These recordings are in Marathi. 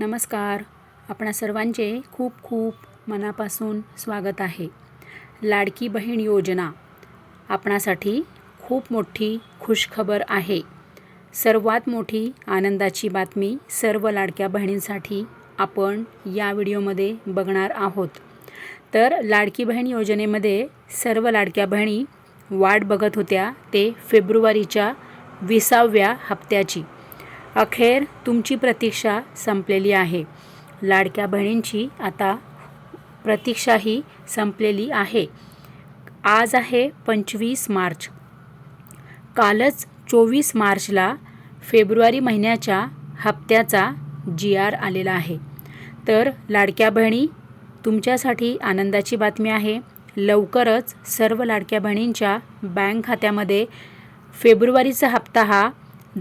नमस्कार. आपणा सर्वांचे खूप खूप मनापासून स्वागत आहे. लाडकी बहीण योजना आपणासाठी खूप मोठी खुशखबर आहे. सर्वात मोठी आनंदाची बातमी सर्व लाडक्या बहिणींसाठी आपण या व्हिडिओमध्ये बघणार आहोत. तर लाडकी बहीण योजनेमध्ये सर्व लाडक्या बहिणी वाट बघत होत्या ते फेब्रुवारीच्या 20व्या हप्त्याची. अखेर तुमची प्रतीक्षा संपलेली आहे. लाडक्या बहिणींची आता प्रतीक्षाही संपलेली आहे. आज आहे 25 मार्च. कालच 24 मार्चला फेब्रुवारी महिन्याच्या हप्त्याचा GR आलेला आहे. तर लाडक्या बहिणी, तुमच्यासाठी आनंदाची बातमी आहे. लवकरच सर्व लाडक्या बहिणींच्या बँक खात्यामध्ये फेब्रुवारीचा हप्ता हा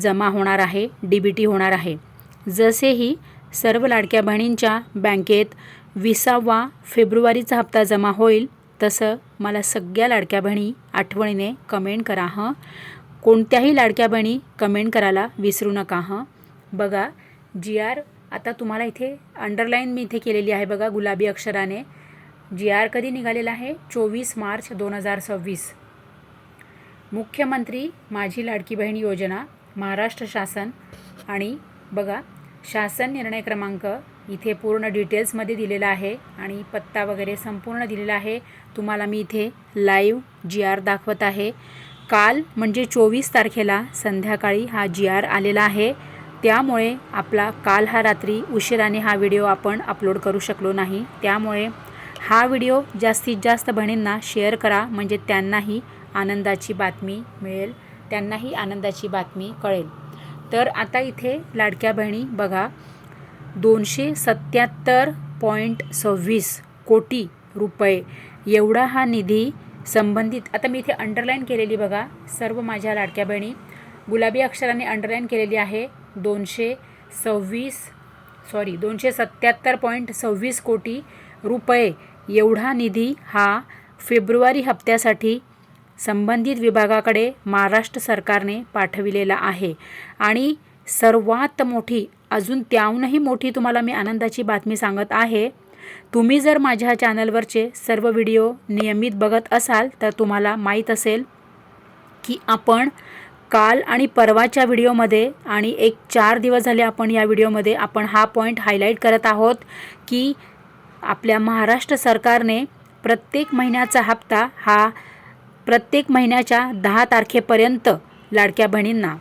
जमा होणार आहे, DBT होणार आहे. जसेही सर्व लाडक्या बहिणींच्या बँकेत 20वा फेब्रुवारीचा हप्ता जमा होईल तसं मला सगळ्या लाडक्या बहिणी आठवणीने कमेंट करा हं. कोणत्याही लाडक्या बहिणी कमेंट करायला विसरू नका हं. बघा GR आता तुम्हाला इथे अंडरलाईन मी इथे केलेली आहे बघा गुलाबी अक्षराने. GR कधी निघालेला आहे? 24 मार्च 2026. मुख्यमंत्री माझी लाडकी बहीण योजना, महाराष्ट्र शासन. आणि बघा शासन निर्णय क्रमांक इथे पूर्ण डिटेल्समध्ये दिलेला आहे आणि पत्ता वगैरे संपूर्ण दिलेला आहे. तुम्हाला मी इथे लाईव्ह GR दाखवत आहे. काल म्हणजे 24 तारखेला संध्याकाळी हा GR आलेला आहे. त्यामुळे आपला काल हा रात्री उशिराने हा व्हिडिओ आपण अपलोड करू शकलो नाही. त्यामुळे हा व्हिडिओ जास्तीत जास्त बहिणींना शेअर करा, म्हणजे त्यांनाही आनंदाची बातमी मिळेल, त्यांनाही आनंदाची बातमी कळेल. तर आता इथे लाडक्या बहिणी बघा 277.26 कोटी रुपये एवढा हा निधी संबंधित. आता मी इथे अंडरलाईन केलेली बघा सर्व माझ्या लाडक्या बहिणी गुलाबी अक्षराने अंडरलाईन केलेली आहे. 277.26 कोटी रुपये एवढा निधी हा फेब्रुवारी हप्त्यासाठी संबंधित विभागाकडे महाराष्ट्र सरकारने पाठविलेला आहे. आणि सर्वात मोठी, अजून त्याहूनही मोठी तुम्हाला मी आनंदाची बातमी सांगत आहे. तुम्ही जर माझ्या चॅनलवरचे सर्व व्हिडिओ नियमित बघत असाल तर तुम्हाला माहीत असेल की आपण काल आणि परवाच्या व्हिडिओमध्ये आणि 4 दिवस झाले आपण या व्हिडिओमध्ये आपण हा पॉईंट हायलाईट करत आहोत की आपल्या महाराष्ट्र सरकारने प्रत्येक महिन्याचा हप्ता हा प्रत्येक महिन्याच्या 10 तारखेपर्यंत लाडक्या बहिणींना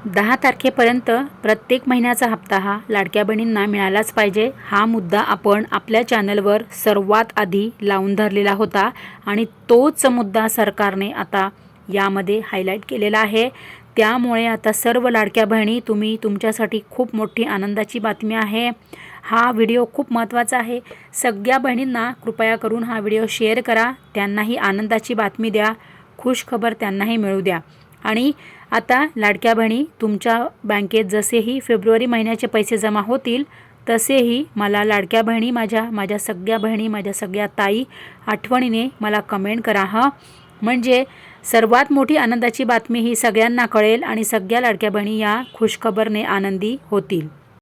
10 तारखेपर्यंत प्रत्येक महिन्याचा हप्ता हा लाडक्या बहिणींना मिळालाच पाहिजे. हा मुद्दा आपण आपल्या चॅनलवर सर्वात आधी लावून धरलेला होता आणि तोच मुद्दा सरकारने आता यामध्ये हायलाईट केलेला आहे. त्यामुळे आता सर्व लाडक्या बहिणी, तुम्ही तुमच्यासाठी खूप मोठी आनंदाची बातमी आहे. हा व्हिडिओ खूप महत्त्वाचा आहे. सगळ्या बहिणींना कृपया करून हा व्हिडिओ शेअर करा. त्यांनाही आनंदाची बातमी द्या, खुशखबर त्यांनाही मिळू द्या. आणि आता लाडक्या बहिणी, तुमच्या बँकेत जसेही फेब्रुवारी महिन्याचे पैसे जमा होतील तसेही मला लाडक्या बहिणी, माझ्या सगळ्या बहिणी, माझ्या सगळ्या ताई आठवणीने मला कमेंट करा हं. म्हणजे सर्वात मोठी आनंदाची बातमी ही सगळ्यांना कळेल आणि सगळ्या लाडक्या बहिणी या खुशखबरने आनंदी होतील.